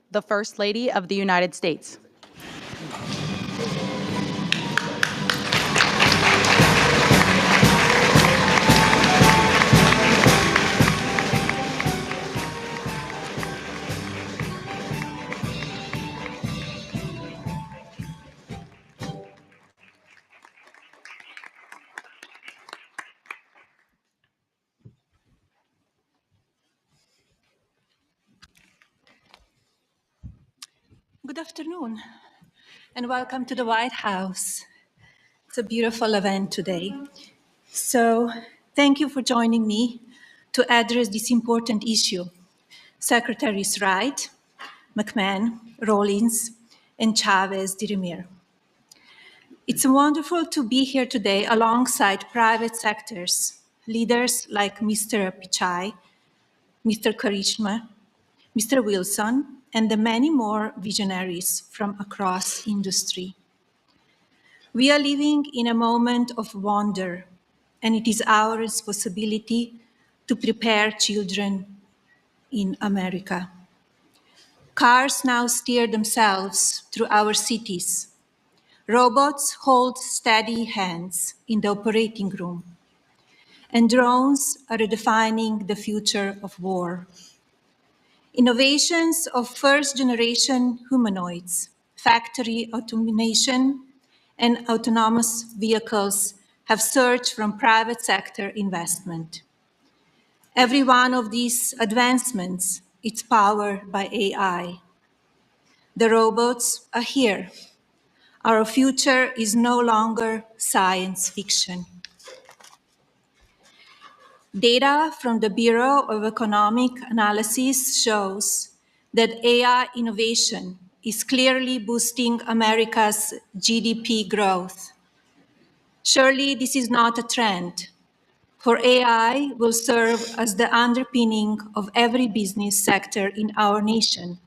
The First Lady of the United States. Good afternoon, and welcome to the White House. It's a beautiful event today. So thank you for joining me to address this important issue. Secretaries Wright, McMahon, Rawlings, and Chavez-DeRemir. It's wonderful to be here today alongside private sectors, leaders like Mr. Pichai, Mr. Karishma, Mr. Wilson, and the many more visionaries from across industry. We are living in a moment of wonder, and it is our responsibility to prepare children in America. Cars now steer themselves through our cities. Robots hold steady hands in the operating room. And drones are redefining the future of war. Innovations of first-generation humanoids, factory automation, and autonomous vehicles have surged from private sector investment. Every one of these advancements is powered by AI. The robots are here. Our future is no longer science fiction. Data from the Bureau of Economic Analysis shows that AI innovation is clearly boosting America's GDP growth. Surely this is not a trend, for AI will serve as the underpinning of every business sector in our nation,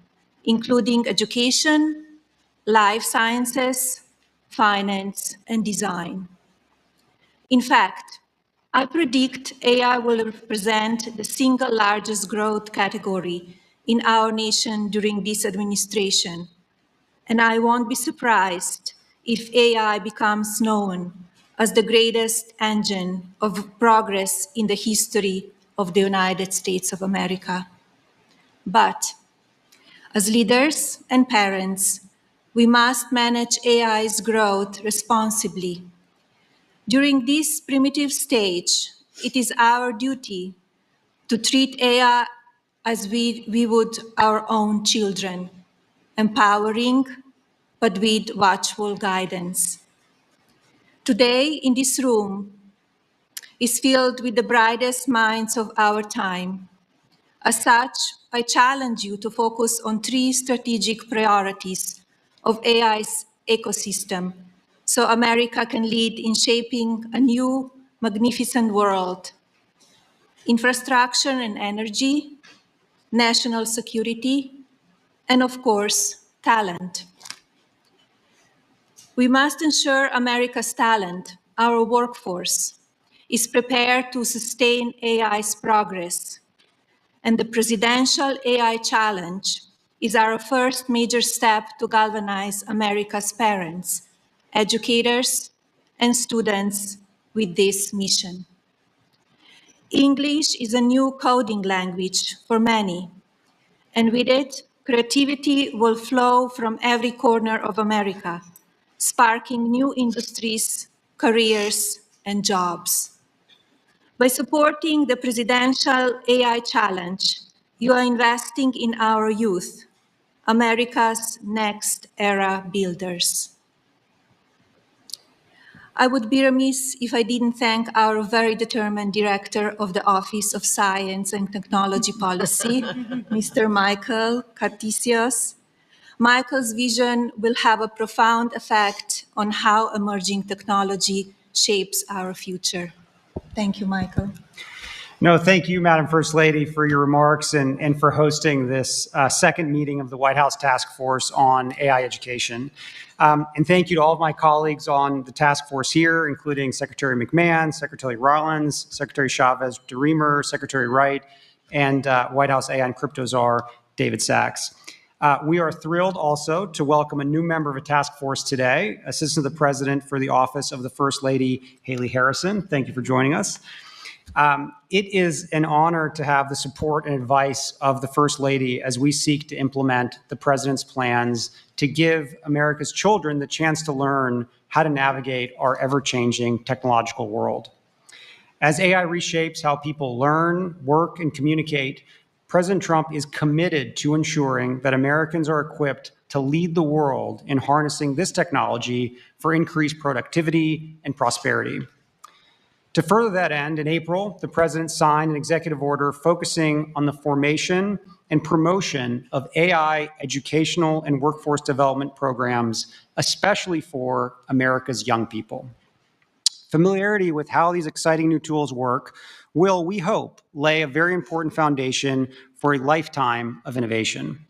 including education, life sciences, finance, and design. In fact, I predict AI will represent the single largest growth category in our nation during this administration. And I won't be surprised if AI becomes known as the greatest engine of progress in the history of the United States of America. But as leaders and parents, we must manage AI's growth responsibly. During this primitive stage, it is our duty to treat AI as we would our own children, empowering but with watchful guidance. Today, in this room, is filled with the brightest minds of our time. As such, I challenge you to focus on 3 strategic priorities of AI's ecosystem so America can lead in shaping a new, magnificent world. Infrastructure and energy, national security, and of course, talent. We must ensure America's talent, our workforce, is prepared to sustain AI's progress. And the Presidential AI Challenge is our first major step to galvanize America's parents, educators, and students with this mission. English is a new coding language for many, and with it, creativity will flow from every corner of America, sparking new industries, careers, and jobs. By supporting the Presidential AI Challenge, you are investing in our youth, America's next era builders. I would be remiss if I didn't thank our very determined Director of the Office of Science and Technology Policy, Mr. Michael Cartesius. Michael's vision will have a profound effect on how emerging technology shapes our future. Thank you, Michael. No, thank you, Madam First Lady, for your remarks and for hosting this second meeting of the White House Task Force on AI Education. And thank you to all of my colleagues on the task force here, including Secretary McMahon, Secretary Rollins, Secretary Chavez-DeRemer, Secretary Wright, and White House AI and Crypto Czar, David Sachs. We are thrilled also to welcome a new member of a task force today, Assistant to the President for the Office of the First Lady, Haley Harrison. Thank you for joining us. It is an honor to have the support and advice of the First Lady as we seek to implement the President's plans to give America's children the chance to learn how to navigate our ever-changing technological world. As AI reshapes how people learn, work, and communicate, President Trump is committed to ensuring that Americans are equipped to lead the world in harnessing this technology for increased productivity and prosperity. To further that end, in April, the President signed an executive order focusing on the formation and promotion of AI educational and workforce development programs, especially for America's young people. Familiarity with how these exciting new tools work will, we hope, lay a very important foundation for a lifetime of innovation.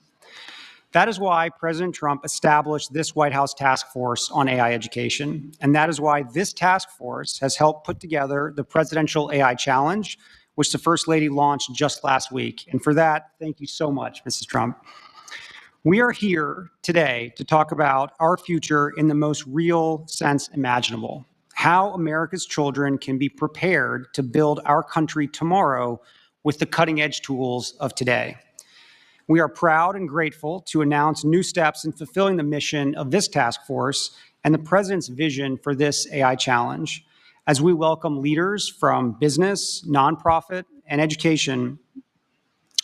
That is why President Trump established this White House task force on AI education. And that is why this task force has helped put together the Presidential AI Challenge, which the First Lady launched just last week. And for that, thank you so much, Mrs. Trump. We are here today to talk about our future in the most real sense imaginable, how America's children can be prepared to build our country tomorrow with the cutting-edge tools of today. We are proud and grateful to announce new steps in fulfilling the mission of this task force and the President's vision for this AI challenge, as we welcome leaders from business, nonprofit, and education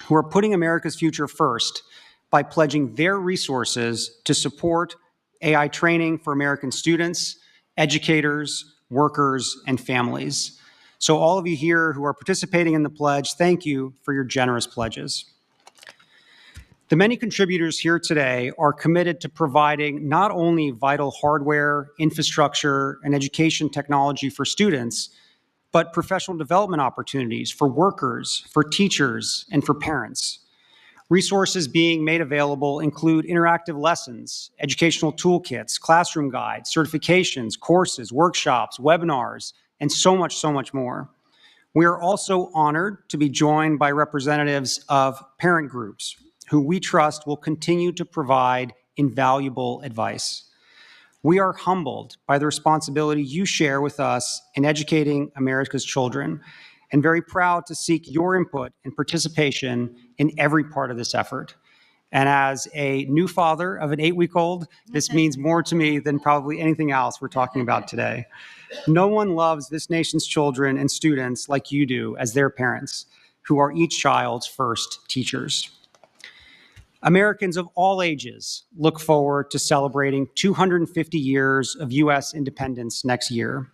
who are putting America's future first by pledging their resources to support AI training for American students, educators, workers, and families. So all of you here who are participating in the pledge, thank you for your generous pledges. The many contributors here today are committed to providing not only vital hardware, infrastructure, and education technology for students, but professional development opportunities for workers, for teachers, and for parents. Resources being made available include interactive lessons, educational toolkits, classroom guides, certifications, courses, workshops, webinars, and so much more. We are also honored to be joined by representatives of parent groups, who we trust will continue to provide invaluable advice. We are humbled by the responsibility you share with us in educating America's children, and very proud to seek your input and participation in every part of this effort. And as a new father of an 8-week-old, this means more to me than probably anything else we're talking about today. No one loves this nation's children and students like you do as their parents, who are each child's first teachers. Americans of all ages look forward to celebrating 250 years of U.S. independence next year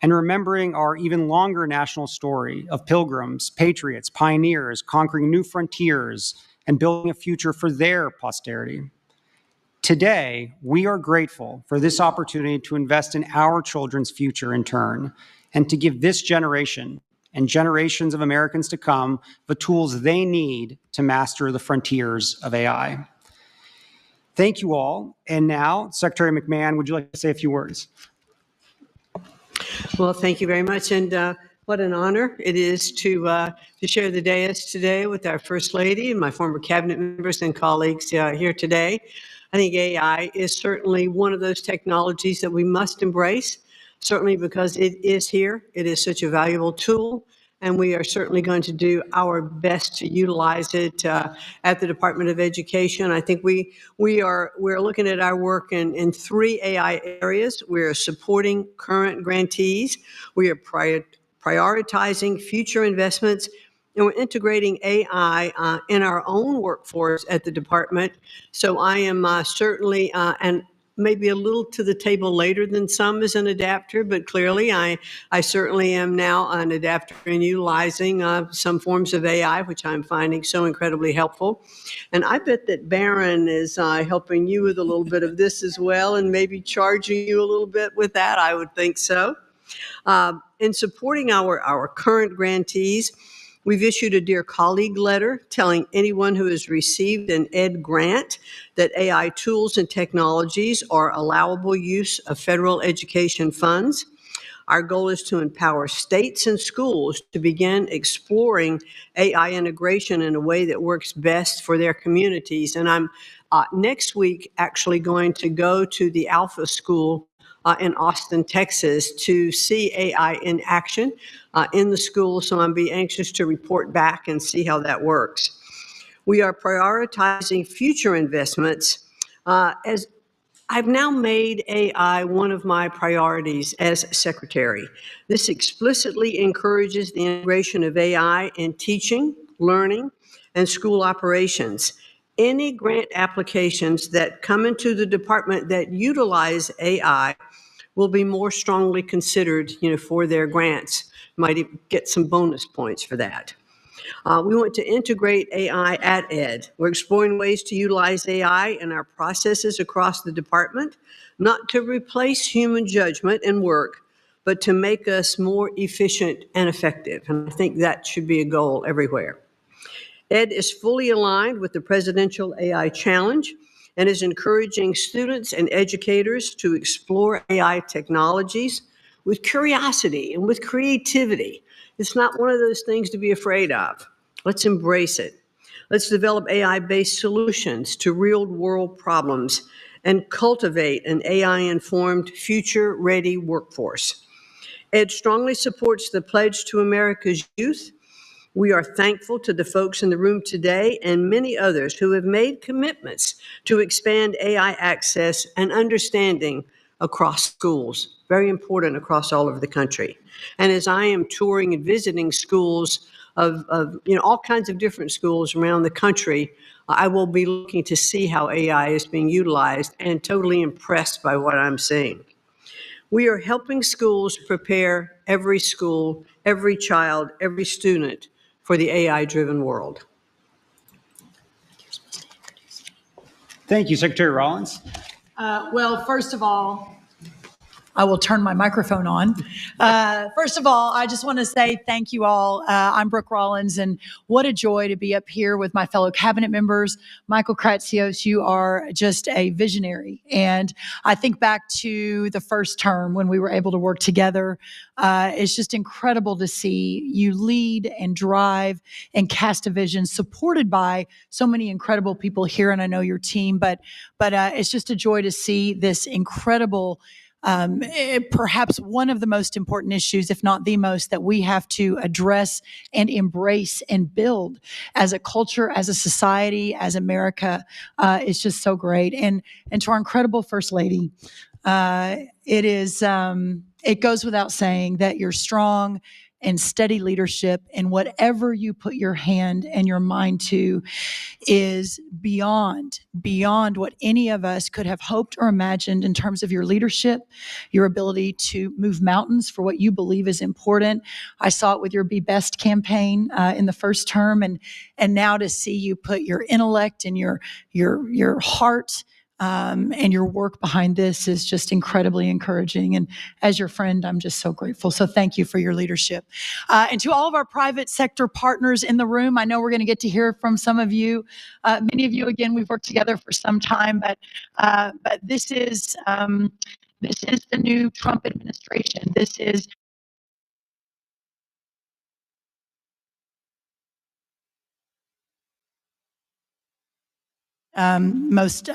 and remembering our even longer national story of pilgrims, patriots, pioneers, conquering new frontiers and building a future for their posterity. Today, we are grateful for this opportunity to invest in our children's future in turn, and to give this generation and generations of Americans to come the tools they need to master the frontiers of AI. Thank you all. And now, Secretary McMahon, would you like to say a few words? Well, thank you very much, and what an honor it is to share the dais today with our First Lady and my former cabinet members and colleagues here today. I think AI is certainly one of those technologies that we must embrace, certainly because it is here. It is such a valuable tool, and we are certainly going to do our best to utilize it at the Department of Education. I think we're looking at our work in 3 AI areas. We're supporting current grantees. We are prioritizing future investments, and we're integrating AI in our own workforce at the department. So I am certainly, and maybe a little to the table later than some as an adapter, but clearly I certainly am now an adapter in utilizing some forms of AI, which I'm finding so incredibly helpful. And I bet that Barron is helping you with a little bit of this as well, and maybe charging you a little bit with that. I would think so. In supporting our current grantees, we've issued a Dear Colleague letter telling anyone who has received an ED grant that AI tools and technologies are allowable use of federal education funds. Our goal is to empower states and schools to begin exploring AI integration in a way that works best for their communities. And I'm next week actually going to go to the Alpha School in Austin, Texas, to see AI in action in the school. So I'm be anxious to report back and see how that works. We are prioritizing future investments as I've now made AI one of my priorities as secretary. This explicitly encourages the integration of AI in teaching, learning, and school operations. Any grant applications that come into the department that utilize AI will be more strongly considered, for their grants. Might even get some bonus points for that. We want to integrate AI at ED. We're exploring ways to utilize AI in our processes across the department, not to replace human judgment and work, but to make us more efficient and effective. And I think that should be a goal everywhere. ED is fully aligned with the Presidential AI Challenge and is encouraging students and educators to explore AI technologies with curiosity and with creativity. It's not one of those things to be afraid of. Let's embrace it. Let's develop AI-based solutions to real-world problems and cultivate an AI-informed, future-ready workforce. ED strongly supports the Pledge to America's Youth. We are thankful to the folks in the room today and many others who have made commitments to expand AI access and understanding across schools, very important across all over the country. And as I am touring and visiting schools of all kinds of different schools around the country, I will be looking to see how AI is being utilized and totally impressed by what I'm seeing. We are helping schools prepare every school, every child, every student for the AI-driven world. Thank you, Secretary Rollins. Well, first of all, I will turn my microphone on. First of all, I just want to say thank you all. I'm Brooke Rollins, and what a joy to be up here with my fellow cabinet members. Michael Kratsios, you are just a visionary. And I think back to the first term when we were able to work together. It's just incredible to see you lead and drive and cast a vision supported by so many incredible people here, and I know your team, but it's just a joy to see this incredible perhaps one of the most important issues, if not the most, that we have to address and embrace and build as a culture, as a society, as America. It's just so great. And to our incredible First Lady, it goes without saying that you're strong and steady leadership, and whatever you put your hand and your mind to is beyond what any of us could have hoped or imagined in terms of your leadership, your ability to move mountains for what you believe is important. I saw it with your Be Best campaign in the first term, and now to see you put your intellect and your heart and your work behind this is just incredibly encouraging. And as your friend, I'm just so grateful. So thank you for your leadership. And to all of our private sector partners in the room, I know we're going to get to hear from some of you. Many of you, again, we've worked together for some time, but this is the new Trump administration. This is most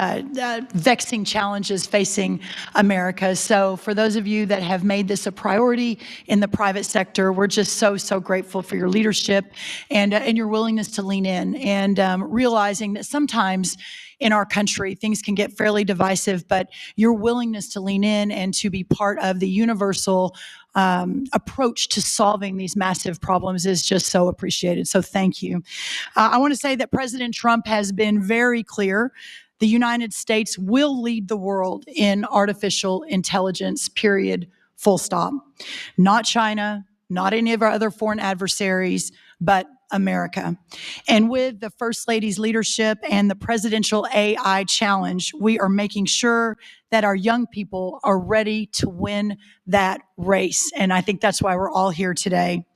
vexing challenges facing America. So for those of you that have made this a priority in the private sector, we're just so grateful for your leadership and your willingness to lean in and realizing that sometimes in our country, things can get fairly divisive, but your willingness to lean in and to be part of the universal approach to solving these massive problems is just so appreciated. So thank you. I want to say that President Trump has been very clear. The United States will lead the world in artificial intelligence, period, full stop. Not China, not any of our other foreign adversaries, but America. And with the First Lady's leadership and the Presidential AI Challenge, we are making sure that our young people are ready to win that race. And I think that's why we're all here today.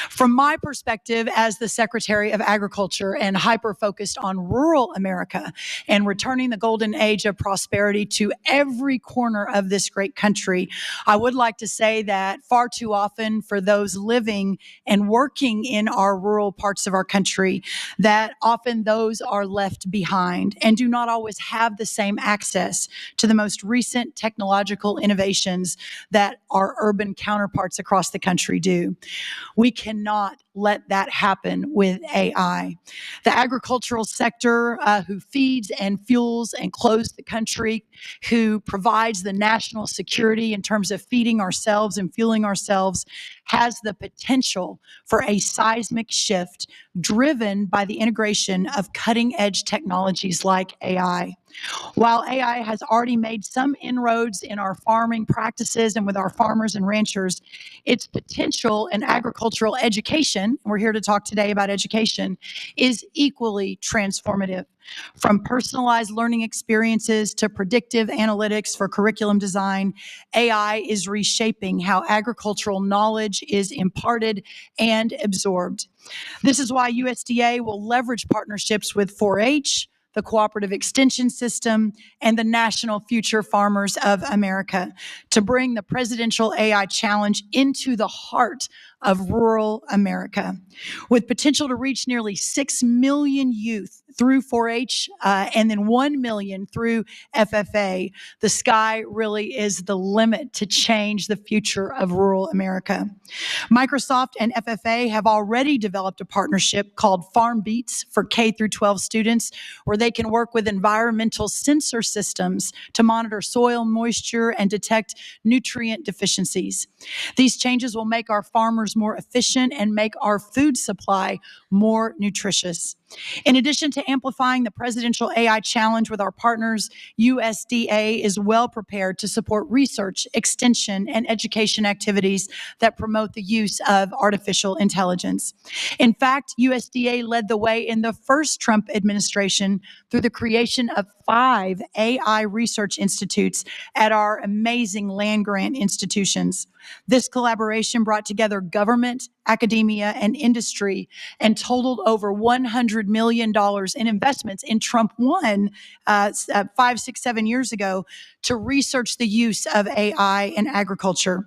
From my perspective as the Secretary of Agriculture and hyper-focused on rural America and returning the golden age of prosperity to every corner of this great country, I would like to say that far too often for those living and working in our rural parts of our country, that often those are left behind and do not always have the same access to the most recent technological innovations that our urban counterparts across the country do. We cannot let that happen with AI. The agricultural sector, who feeds and fuels and clothes the country, who provides the national security in terms of feeding ourselves and fueling ourselves, has the potential for a seismic shift driven by the integration of cutting-edge technologies like AI. While AI has already made some inroads in our farming practices and with our farmers and ranchers, its potential in agricultural education, we're here to talk today about education, is equally transformative. From personalized learning experiences to predictive analytics for curriculum design, AI is reshaping how agricultural knowledge is imparted and absorbed. This is why USDA will leverage partnerships with 4-H, the Cooperative Extension System, and the National Future Farmers of America to bring the Presidential AI Challenge into the heart of rural America. With potential to reach nearly 6 million youth through 4-H and then 1 million through FFA, the sky really is the limit to change the future of rural America. Microsoft and FFA have already developed a partnership called Farm Beats for K through 12 students, where they can work with environmental sensor systems to monitor soil moisture and detect nutrient deficiencies. These changes will make our farmers more efficient and make our food supply more nutritious. In addition to amplifying the Presidential AI Challenge with our partners, USDA is well prepared to support research, extension, and education activities that promote the use of artificial intelligence. In fact, USDA led the way in the first Trump administration through the creation of 5 AI research institutes at our amazing land-grant institutions. This collaboration brought together government, academia, and industry and totaled over $100 million in investments in Trump 1 5, 6, 7 years ago to research the use of AI in agriculture.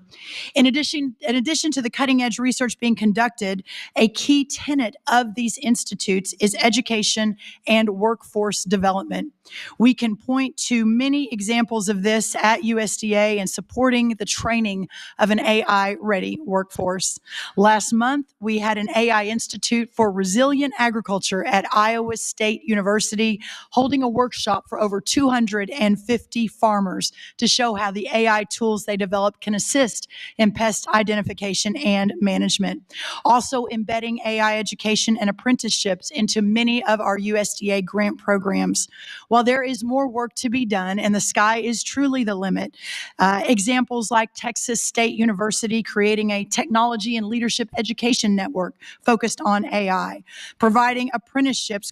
In addition to the cutting-edge research being conducted, a key tenet of these institutes is education and workforce development. We can point to many examples of this at USDA in supporting the training of an AI-ready workforce. Last month, we had an AI Institute for Resilient Agriculture at Iowa State University holding a workshop for over 250 farmers to show how the AI tools they developed can assist in pest identification and management. Also embedding AI education and apprenticeships into many of our USDA grant programs. While there is more work to be done and the sky is truly the limit, examples like Texas State University creating a technology and leadership education network focused on AI, providing apprenticeships,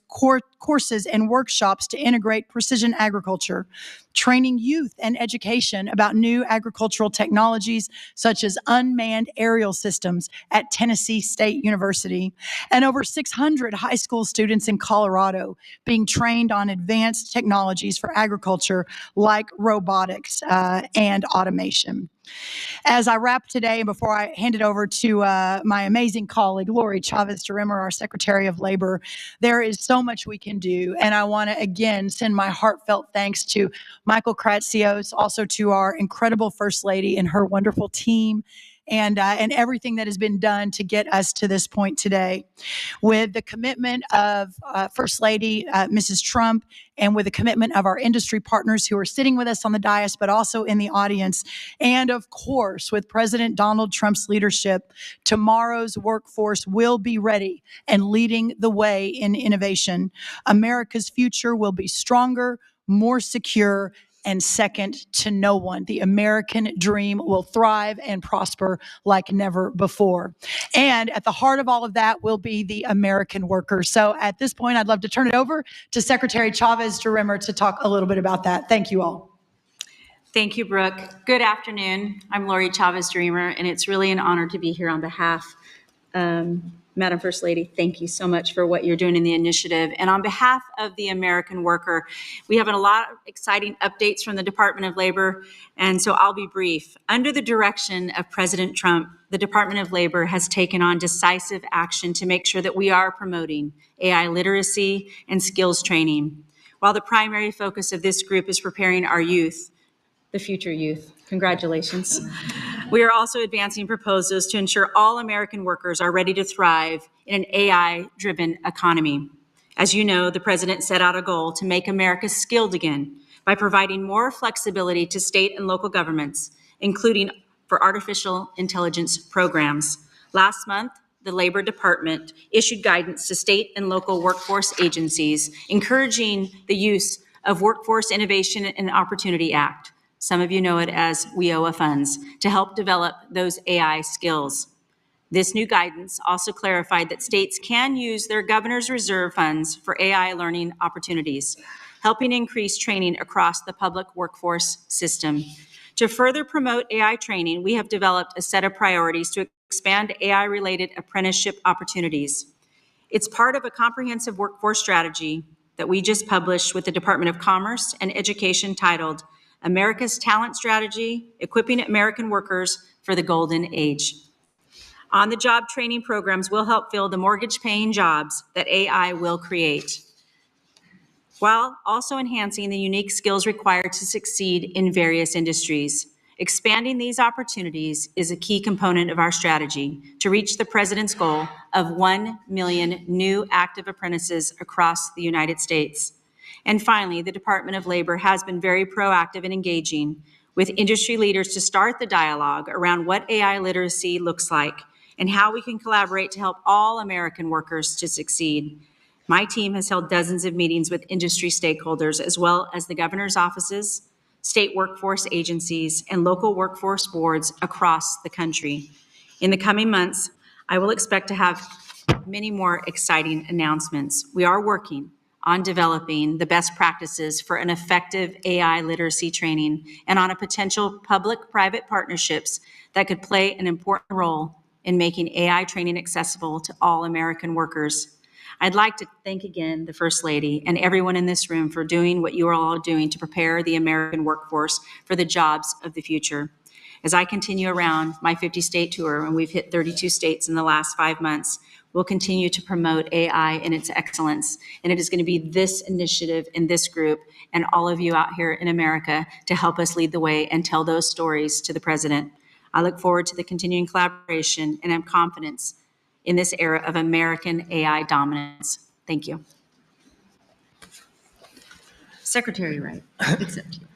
courses, and workshops to integrate precision agriculture, training youth and education about new agricultural technologies such as unmanned aerial systems at Tennessee State University, and over 600 high school students in Colorado being trained on advanced technologies for agriculture like robotics and automation. As I wrap today, and before I hand it over to my amazing colleague, Lori Chavez-DeRimmer, our Secretary of Labor, there is so much we can do. And I want to, again, send my heartfelt thanks to Michael Kratsios, also to our incredible First Lady and her wonderful team, and everything that has been done to get us to this point today. With the commitment of First Lady Mrs. Trump, and with the commitment of our industry partners who are sitting with us on the dais, but also in the audience, and of course, with President Donald Trump's leadership, tomorrow's workforce will be ready and leading the way in innovation. America's future will be stronger, more secure, and second to no one. The American dream will thrive and prosper like never before. And at the heart of all of that will be the American worker. So at this point, I'd love to turn it over to Secretary Chavez-DeRimmer to talk a little bit about that. Thank you all. Thank you, Brooke. Good afternoon. I'm Lori Chavez-DeRimmer, and it's really an honor to be here on behalf Madam First Lady, thank you so much for what you're doing in the initiative. And on behalf of the American worker, we have a lot of exciting updates from the Department of Labor, and so I'll be brief. Under the direction of President Trump, the Department of Labor has taken on decisive action to make sure that we are promoting AI literacy and skills training, while the primary focus of this group is preparing our youth, the future youth. Congratulations. We are also advancing proposals to ensure all American workers are ready to thrive in an AI-driven economy. As you know, the president set out a goal to make America skilled again by providing more flexibility to state and local governments, including for artificial intelligence programs. Last month, the Labor Department issued guidance to state and local workforce agencies, encouraging the use of Workforce Innovation and Opportunity Act. Some of you know it as WIOA funds, to help develop those AI skills. This new guidance also clarified that states can use their governor's reserve funds for AI learning opportunities, helping increase training across the public workforce system. To further promote AI training, we have developed a set of priorities to expand AI-related apprenticeship opportunities. It's part of a comprehensive workforce strategy that we just published with the Department of Commerce and Education titled America's Talent Strategy, Equipping American Workers for the Golden Age. On-the-job training programs will help fill the mortgage-paying jobs that AI will create, while also enhancing the unique skills required to succeed in various industries. Expanding these opportunities is a key component of our strategy to reach the president's goal of 1 million new active apprentices across the United States. And finally, the Department of Labor has been very proactive in engaging with industry leaders to start the dialogue around what AI literacy looks like and how we can collaborate to help all American workers to succeed. My team has held dozens of meetings with industry stakeholders, as well as the governor's offices, state workforce agencies, and local workforce boards across the country. In the coming months, I will expect to have many more exciting announcements. We are working on developing the best practices for an effective AI literacy training and on a potential public-private partnerships that could play an important role in making AI training accessible to all American workers. I'd like to thank again the First Lady and everyone in this room for doing what you are all doing to prepare the American workforce for the jobs of the future. As I continue around my 50-state tour, and we've hit 32 states in the last 5 months, we'll continue to promote AI and its excellence. And it is going to be this initiative and this group and all of you out here in America to help us lead the way and tell those stories to the president. I look forward to the continuing collaboration, and I'm confident in this era of American AI dominance. Thank you. Secretary Wright, it's up to you.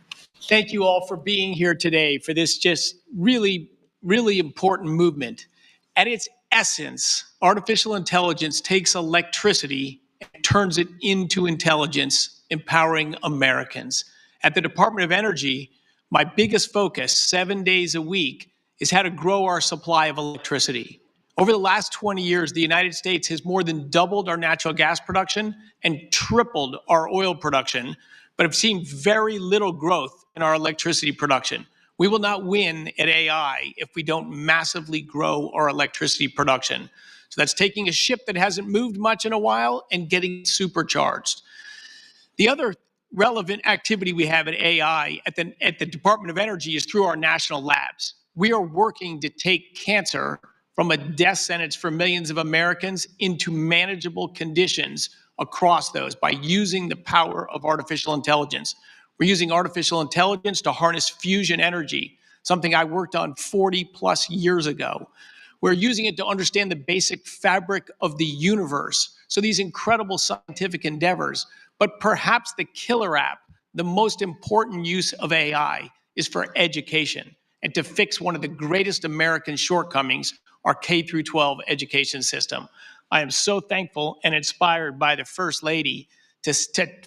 Thank you all for being here today for this just really, really important movement. At its essence, artificial intelligence takes electricity and turns it into intelligence, empowering Americans. At the Department of Energy, my biggest focus 7 days a week is how to grow our supply of electricity. Over the last 20 years, the United States has more than doubled our natural gas production and tripled our oil production, but have seen very little growth in our electricity production. We will not win at AI if we don't massively grow our electricity production. So that's taking a ship that hasn't moved much in a while and getting supercharged. The other relevant activity we have at AI at the Department of Energy is through our national labs. We are working to take cancer from a death sentence for millions of Americans into manageable conditions across those by using the power of artificial intelligence. We're using artificial intelligence to harness fusion energy, something I worked on 40 plus years ago. We're using it to understand the basic fabric of the universe. So these incredible scientific endeavors, but perhaps the killer app, the most important use of AI is for education and to fix one of the greatest American shortcomings, our K through 12 education system. I am so thankful and inspired by the First Lady to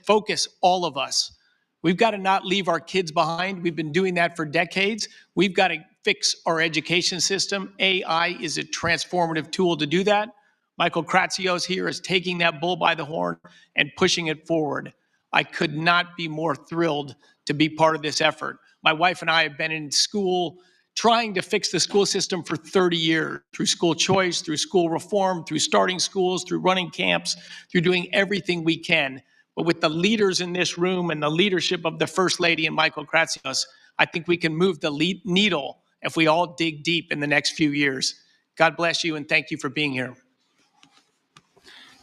focus all of us. We've got to not leave our kids behind. We've been doing that for decades. We've got to fix our education system. AI is a transformative tool to do that. Michael Kratsios here is taking that bull by the horn and pushing it forward. I could not be more thrilled to be part of this effort. My wife and I have been in school trying to fix the school system for 30 years, through school choice, through school reform, through starting schools, through running camps, through doing everything we can. But with the leaders in this room and the leadership of the First Lady and Michael Kratsios, I think we can move the needle if we all dig deep in the next few years. God bless you, and thank you for being here.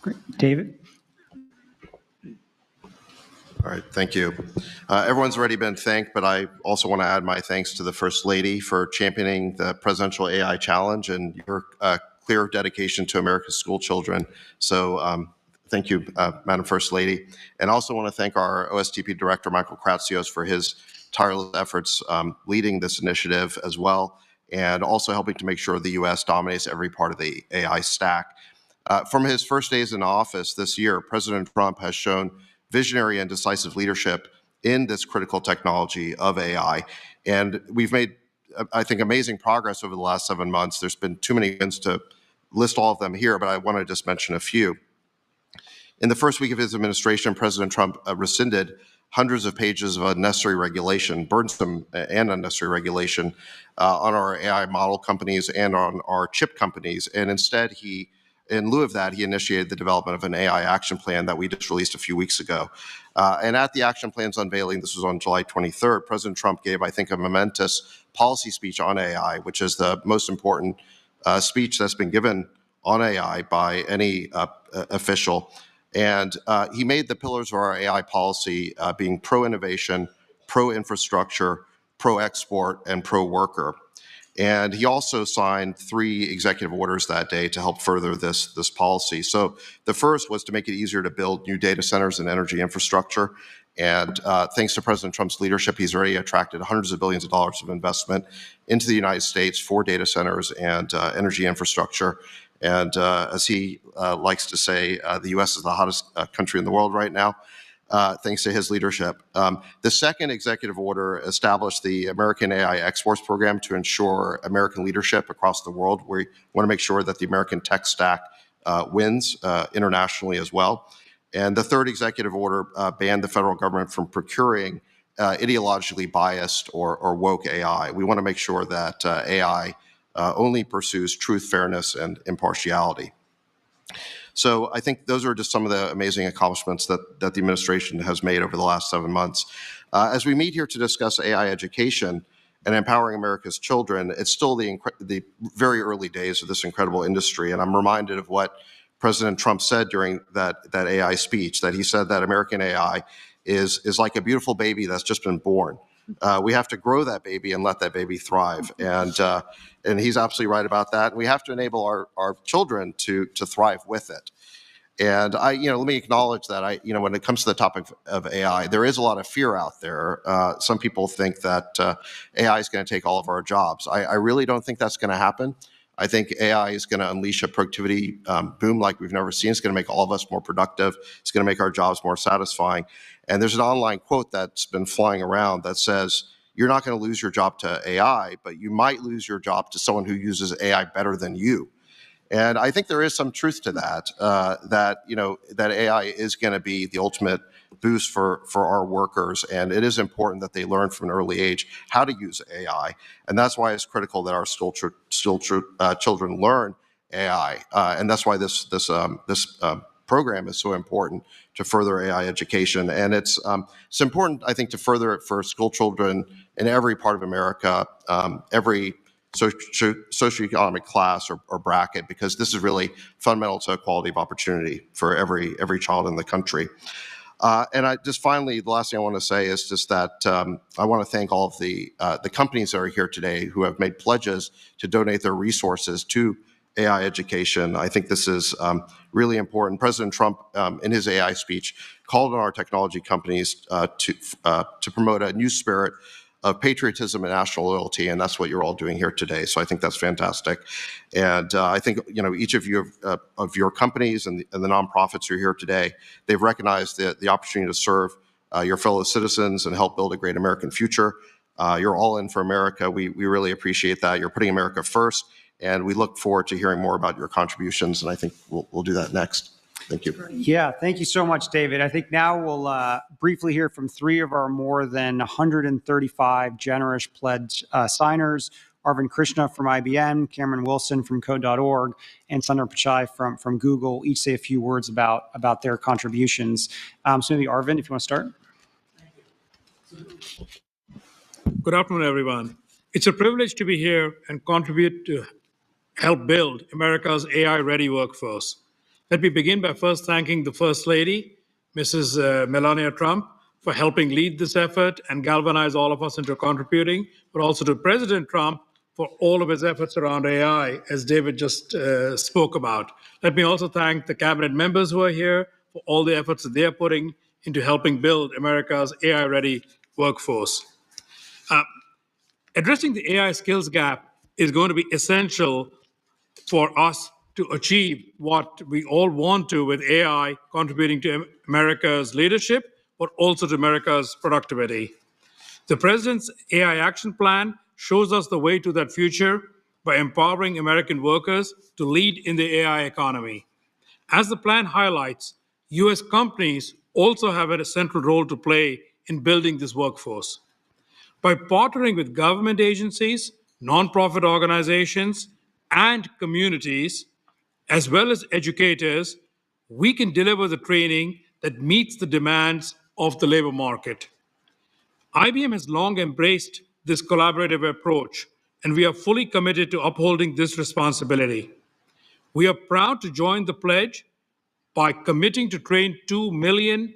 Great. David? All right, thank you. Everyone's already been thanked, but I also want to add my thanks to the First Lady for championing the Presidential AI Challenge and your clear dedication to America's school children. So thank you, Madam First Lady. And I also want to thank our OSTP Director, Michael Kratsios, for his tireless efforts leading this initiative as well, and also helping to make sure the U.S. dominates every part of the AI stack. From his first days in office this year, President Trump has shown visionary and decisive leadership in this critical technology of AI. And we've made, I think, amazing progress over the last 7 months. There's been too many wins to list all of them here, but I want to just mention a few. In the first week of his administration, President Trump rescinded hundreds of pages of unnecessary regulation, burdensome and unnecessary regulation on our AI model companies and on our chip companies. And instead, in lieu of that, he initiated the development of an AI action plan that we just released a few weeks ago. And at the action plan's unveiling, this was on July 23rd, President Trump gave, I think, a momentous policy speech on AI, which is the most important speech that's been given on AI by any official. And he made the pillars of our AI policy being pro-innovation, pro-infrastructure, pro-export, and pro-worker. And he also signed 3 executive orders that day to help further this policy. So the first was to make it easier to build new data centers and energy infrastructure. And thanks to President Trump's leadership, he's already attracted hundreds of billions of dollars of investment into the United States for data centers and energy infrastructure. And as he likes to say, the U.S. is the hottest country in the world right now, thanks to his leadership. The second executive order established the American AI Exports Program to ensure American leadership across the world. We want to make sure that the American tech stack wins internationally as well. And the third executive order banned the federal government from procuring ideologically biased or woke AI. We want to make sure that AI only pursues truth, fairness, and impartiality. So I think those are just some of the amazing accomplishments that the administration has made over the last 7 months. As we meet here to discuss AI education and empowering America's children, it's still the very early days of this incredible industry. And I'm reminded of what President Trump said during that AI speech, that he said that American AI is like a beautiful baby that's just been born. We have to grow that baby and let that baby thrive. And he's absolutely right about that. We have to enable our children to thrive with it. And let me acknowledge that when it comes to the topic of AI, there is a lot of fear out there. Some people think that AI is going to take all of our jobs. I really don't think that's going to happen. I think AI is going to unleash a productivity boom like we've never seen. It's going to make all of us more productive. It's going to make our jobs more satisfying. And there's an online quote that's been flying around that says, you're not going to lose your job to AI, but you might lose your job to someone who uses AI better than you. And I think there is some truth to that, that AI is going to be the ultimate boost for our workers. And it is important that they learn from an early age how to use AI. And that's why it's critical that our children learn AI. And that's why this program is so important to further AI education. And it's important, I think, to further it for school children in every part of America, every socioeconomic class or bracket, because this is really fundamental to equality of opportunity for every child in the country. And I just finally, the last thing I want to say is just that I want to thank all of the companies that are here today who have made pledges to donate their resources to AI education. I think this is really important. President Trump, in his AI speech, called on our technology companies to promote a new spirit of patriotism and national loyalty, and that's what you're all doing here today. So I think that's fantastic. And I think each of you of your companies and the nonprofits who are here today, they've recognized the opportunity to serve your fellow citizens and help build a great American future. You're all in for America. We really appreciate that. You're putting America first, and we look forward to hearing more about your contributions, and I think we'll do that next. Thank you. Yeah, thank you so much, David. I think now we'll briefly hear from three of our more than 135 generous pledge signers: Arvind Krishna from IBM, Cameron Wilson from Code.org, and Sundar Pichai from Google. Each say a few words about their contributions. So maybe Arvind, if you want to start. Good afternoon, everyone. It's a privilege to be here and contribute to help build America's AI-ready workforce. Let me begin by first thanking the First Lady, Mrs. Melania Trump, for helping lead this effort and galvanize all of us into contributing, but also to President Trump for all of his efforts around AI, as David just spoke about. Let me also thank the cabinet members who are here for all the efforts that they are putting into helping build America's AI-ready workforce. Addressing the AI skills gap is going to be essential for us to achieve what we all want to with AI contributing to America's leadership, but also to America's productivity. The President's AI Action Plan shows us the way to that future by empowering American workers to lead in the AI economy. As the plan highlights, U.S. companies also have a central role to play in building this workforce. By partnering with government agencies, nonprofit organizations, and communities, as well as educators, we can deliver the training that meets the demands of the labor market. IBM has long embraced this collaborative approach, and we are fully committed to upholding this responsibility. We are proud to join the pledge by committing to train 2 million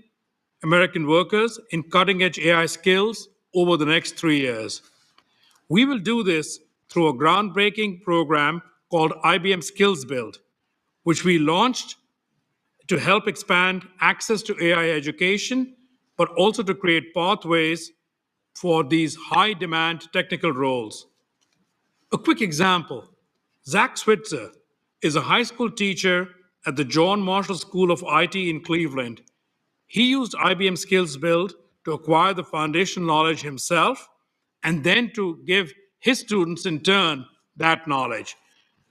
American workers in cutting-edge AI skills over the next 3 years. We will do this through a groundbreaking program called IBM Skills Build, which we launched to help expand access to AI education, but also to create pathways for these high-demand technical roles. A quick example, Zach Switzer is a high school teacher at the John Marshall School of IT in Cleveland. He used IBM Skills Build to acquire the foundational knowledge himself and then to give his students in turn that knowledge.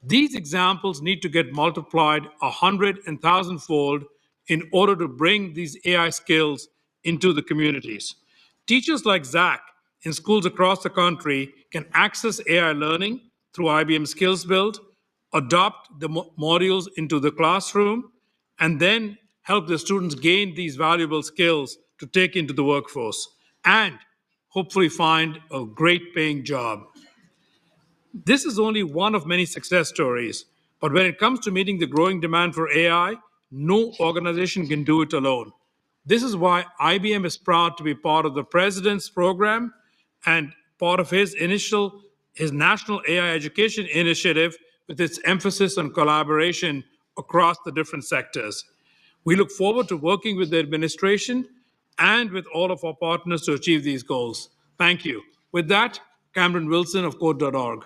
These examples need to get multiplied 100 and 1,000-fold in order to bring these AI skills into the communities. Teachers like Zach in schools across the country can access AI learning through IBM Skills Build, adopt the modules into the classroom, and then help the students gain these valuable skills to take into the workforce and hopefully find a great paying job. This is only one of many success stories, but when it comes to meeting the growing demand for AI, no organization can do it alone. This is why IBM is proud to be part of the President's program and part of his National AI Education Initiative with its emphasis on collaboration across the different sectors. We look forward to working with the administration and with all of our partners to achieve these goals. Thank you. With that, Cameron Wilson of Code.org.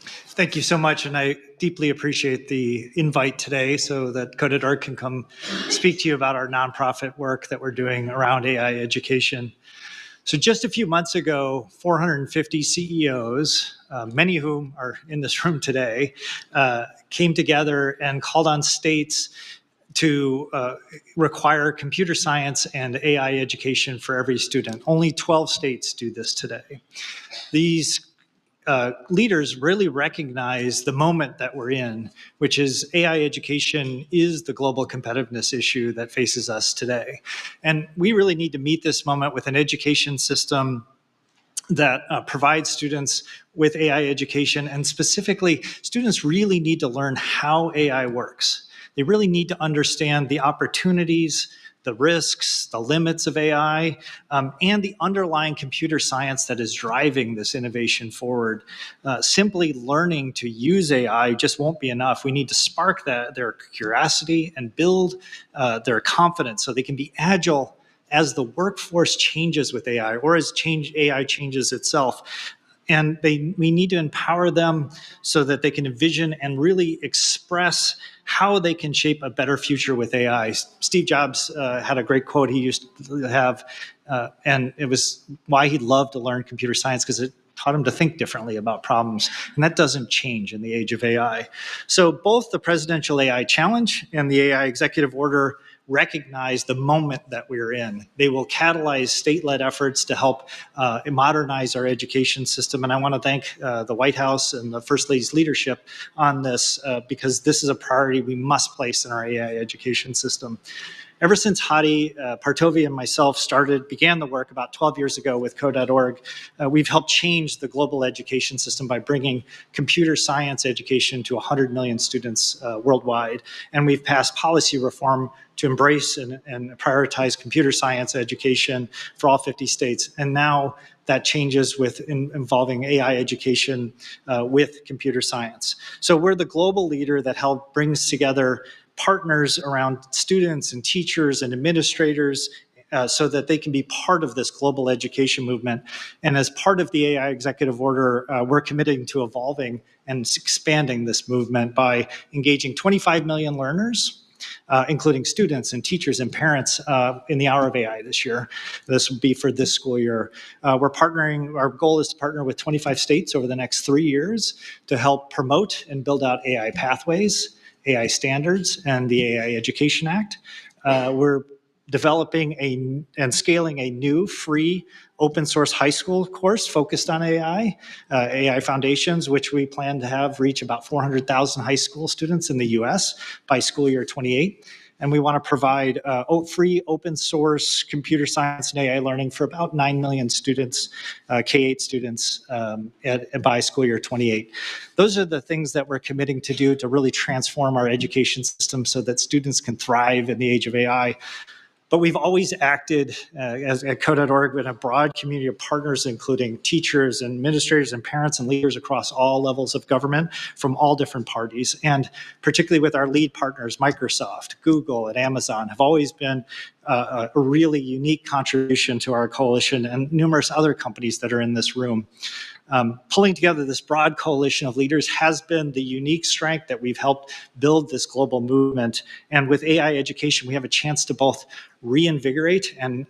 Thank you so much, and I deeply appreciate the invite today so that Code.org can come speak to you about our nonprofit work that we're doing around AI education. So just a few months ago, 450 CEOs many of whom are in this room today, came together and called on states to require computer science and AI education for every student. Only 12 states do this today. These leaders really recognize the moment that we're in, which is AI education is the global competitiveness issue that faces us today. And we really need to meet this moment with an education system that provides students with AI education, and specifically, students really need to learn how AI works. They really need to understand the opportunities, the risks, the limits of AI, and the underlying computer science that is driving this innovation forward. Simply learning to use AI just won't be enough. We need to spark their curiosity and build their confidence so they can be agile as the workforce changes with AI, or as AI changes itself. And we need to empower them so that they can envision and really express how they can shape a better future with AI. Steve Jobs had a great quote he used to have, and it was why he loved to learn computer science, because it taught him to think differently about problems. And that doesn't change in the age of AI. So both the Presidential AI Challenge and the AI Executive Order recognize the moment that we're in. They will catalyze state-led efforts to help modernize our education system. And I want to thank the White House and the First Lady's leadership on this, because this is a priority we must place in our AI education system. Ever since Hadi Partovi and myself began the work about 12 years ago with Code.org, we've helped change the global education system by bringing computer science education to 100 million students worldwide. And we've passed policy reform to embrace and prioritize computer science education for all 50 states. And now that changes with involving AI education with computer science. So we're the global leader that brings together partners around students and teachers and administrators so that they can be part of this global education movement. And as part of the AI Executive Order, we're committing to evolving and expanding this movement by engaging 25 million learners, including students and teachers and parents in the Hour of AI this year. This will be for this school year. We're partnering, our goal is to partner with 25 states over the next 3 years to help promote and build out AI pathways, AI standards, and the AI Education Act. We're developing and scaling a new free open source high school course focused on AI, AI Foundations, which we plan to have reach about 400,000 high school students in the US by school year 28. And we want to provide free open source computer science and AI learning for about 9 million students, K-8 students by school year 28. Those are the things that we're committing to do to really transform our education system so that students can thrive in the age of AI. But we've always acted at Code.org with a broad community of partners, including teachers, and administrators, and parents, and leaders across all levels of government from all different parties. And particularly with our lead partners, Microsoft, Google, and Amazon, have always been a really unique contribution to our coalition, and numerous other companies that are in this room. Pulling together this broad coalition of leaders has been the unique strength that we've helped build this global movement. And with AI education, we have a chance to both reinvigorate and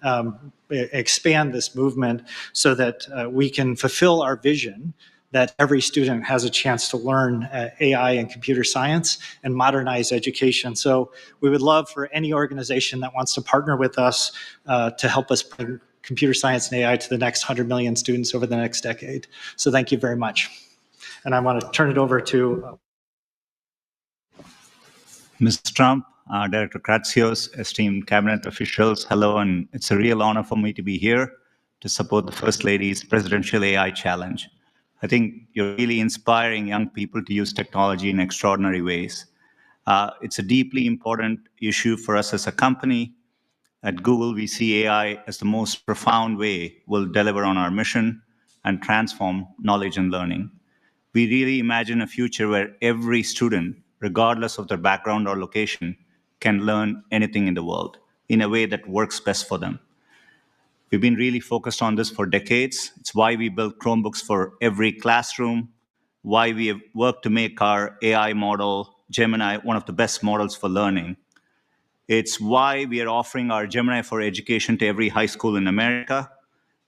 expand this movement so that we can fulfill our vision that every student has a chance to learn AI and computer science and modernize education. So we would love for any organization that wants to partner with us to help us bring computer science and AI to the next 100 million students over the next decade. So thank you very much. And I want to turn it over to Mr. Trump, Director Kratsios, esteemed cabinet officials, hello, and it's a real honor for me to be here to support the First Lady's Presidential AI Challenge. I think you're really inspiring young people to use technology in extraordinary ways. It's a deeply important issue for us as a company. At Google, we see AI as the most profound way we'll deliver on our mission and transform knowledge and learning. We really imagine a future where every student, regardless of their background or location, can learn anything in the world in a way that works best for them. We've been really focused on this for decades. It's why we built Chromebooks for every classroom, why we have worked to make our AI model, Gemini, one of the best models for learning. It's why we are offering our Gemini for Education to every high school in America.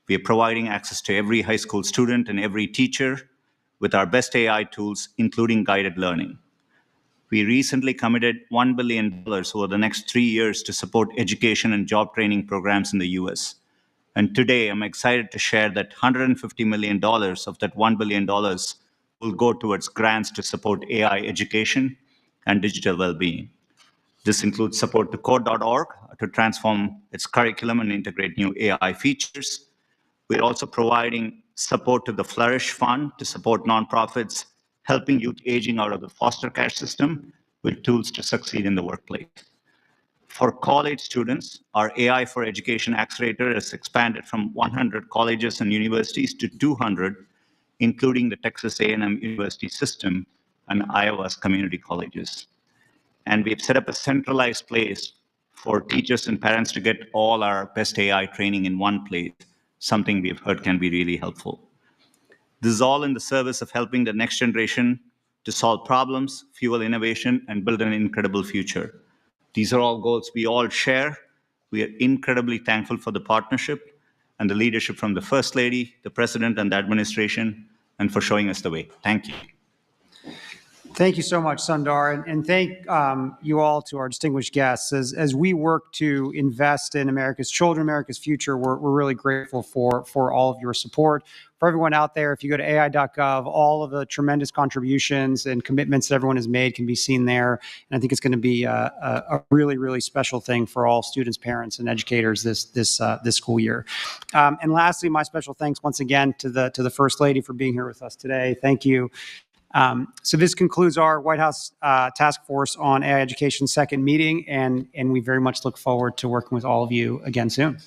We are providing access to every high school student and every teacher. with our best AI tools, including guided learning. We recently committed $1 billion over the next 3 years to support education and job training programs in the US. And today, I'm excited to share that $150 million of that $1 billion will go towards grants to support AI education and digital well-being. This includes support to code.org to transform its curriculum and integrate new AI features. We're also providing support to the Flourish Fund to support nonprofits, helping youth aging out of the foster care system with tools to succeed in the workplace. For college students, our AI for Education Accelerator has expanded from 100 colleges and universities to 200, including the Texas A&M University System and Iowa's community colleges. And we've set up a centralized place for teachers and parents to get all our best AI training in one place, something we've heard can be really helpful. This is all in the service of helping the next generation to solve problems, fuel innovation, and build an incredible future. These are all goals we all share. We are incredibly thankful for the partnership and the leadership from the First Lady, the President, and the administration, and for showing us the way. Thank you. Thank you so much, Sundar, and thank you all to our distinguished guests. As we work to invest in America's children, America's future, we're really grateful for all of your support. For everyone out there, if you go to ai.gov, all of the tremendous contributions and commitments that everyone has made can be seen there. And I think it's going to be a really, really special thing for all students, parents, and educators this school year. And lastly, my special thanks once again to the First Lady for being here with us today. Thank you. So this concludes our White House Task Force on AI Education second meeting, and we very much look forward to working with all of you again soon.